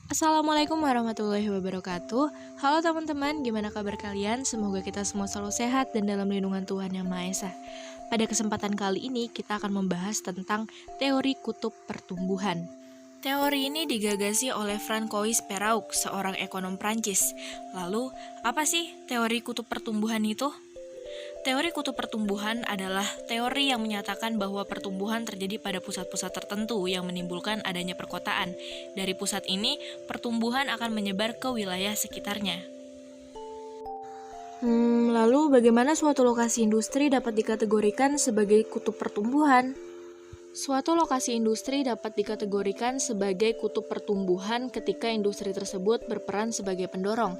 Assalamualaikum warahmatullahi wabarakatuh. Halo teman-teman, gimana kabar kalian? Semoga kita semua selalu sehat dan dalam lindungan Tuhan Yang Maha Esa. Pada kesempatan kali ini, kita akan membahas tentang teori kutub pertumbuhan. Teori ini digagasi oleh Francois Perrault, seorang ekonom Prancis. Lalu, apa sih teori kutub pertumbuhan itu? Teori kutub pertumbuhan adalah teori yang menyatakan bahwa pertumbuhan terjadi pada pusat-pusat tertentu yang menimbulkan adanya perkotaan. Dari pusat ini, pertumbuhan akan menyebar ke wilayah sekitarnya. Lalu bagaimana suatu lokasi industri dapat dikategorikan sebagai kutub pertumbuhan? Suatu lokasi industri dapat dikategorikan sebagai kutub pertumbuhan ketika industri tersebut berperan sebagai pendorong.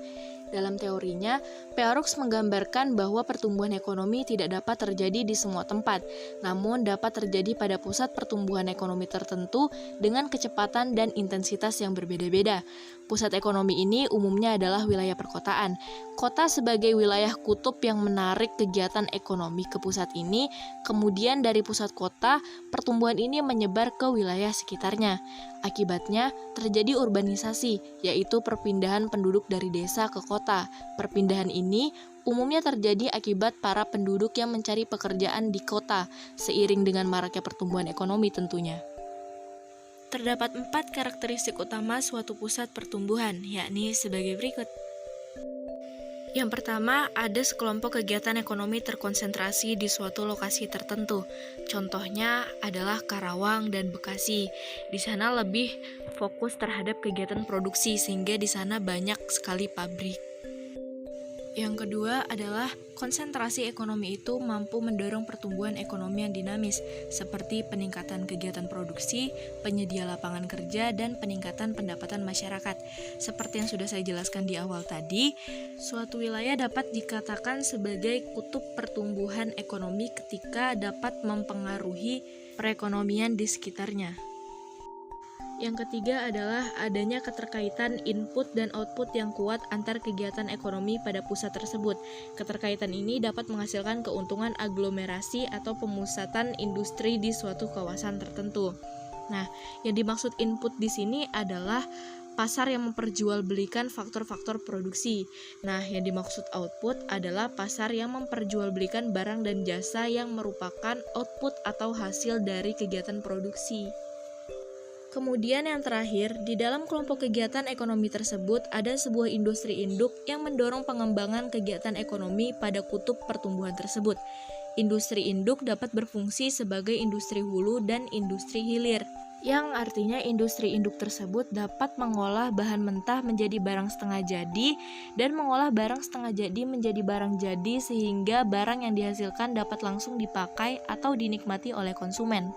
Dalam teorinya, Perrault menggambarkan bahwa pertumbuhan ekonomi tidak dapat terjadi di semua tempat, namun dapat terjadi pada pusat pertumbuhan ekonomi tertentu dengan kecepatan dan intensitas yang berbeda-beda. Pusat ekonomi ini umumnya adalah wilayah perkotaan. Kota sebagai wilayah kutub yang menarik kegiatan ekonomi ke pusat ini, kemudian dari pusat kota, pertumbuhan ini menyebar ke wilayah sekitarnya. Akibatnya, terjadi urbanisasi, yaitu perpindahan penduduk dari desa ke kota. Perpindahan ini umumnya terjadi akibat para penduduk yang mencari pekerjaan di kota, seiring dengan maraknya pertumbuhan ekonomi tentunya. Terdapat 4 karakteristik utama suatu pusat pertumbuhan, yakni sebagai berikut. Yang pertama, ada sekelompok kegiatan ekonomi terkonsentrasi di suatu lokasi tertentu. Contohnya adalah Karawang dan Bekasi. Di sana lebih fokus terhadap kegiatan produksi sehingga di sana banyak sekali pabrik. Yang kedua adalah konsentrasi ekonomi itu mampu mendorong pertumbuhan ekonomi yang dinamis, seperti peningkatan kegiatan produksi, penyedia lapangan kerja, dan peningkatan pendapatan masyarakat. Seperti yang sudah saya jelaskan di awal tadi, suatu wilayah dapat dikatakan sebagai kutub pertumbuhan ekonomi ketika dapat mempengaruhi perekonomian di sekitarnya. Yang ketiga adalah adanya keterkaitan input dan output yang kuat antar kegiatan ekonomi pada pusat tersebut. Keterkaitan ini dapat menghasilkan keuntungan aglomerasi atau pemusatan industri di suatu kawasan tertentu. Nah, yang dimaksud input di sini adalah pasar yang memperjualbelikan faktor-faktor produksi. Nah, yang dimaksud output adalah pasar yang memperjualbelikan barang dan jasa yang merupakan output atau hasil dari kegiatan produksi. Kemudian yang terakhir, di dalam kelompok kegiatan ekonomi tersebut ada sebuah industri induk yang mendorong pengembangan kegiatan ekonomi pada kutub pertumbuhan tersebut. Industri induk dapat berfungsi sebagai industri hulu dan industri hilir, yang artinya industri induk tersebut dapat mengolah bahan mentah menjadi barang setengah jadi dan mengolah barang setengah jadi menjadi barang jadi sehingga barang yang dihasilkan dapat langsung dipakai atau dinikmati oleh konsumen.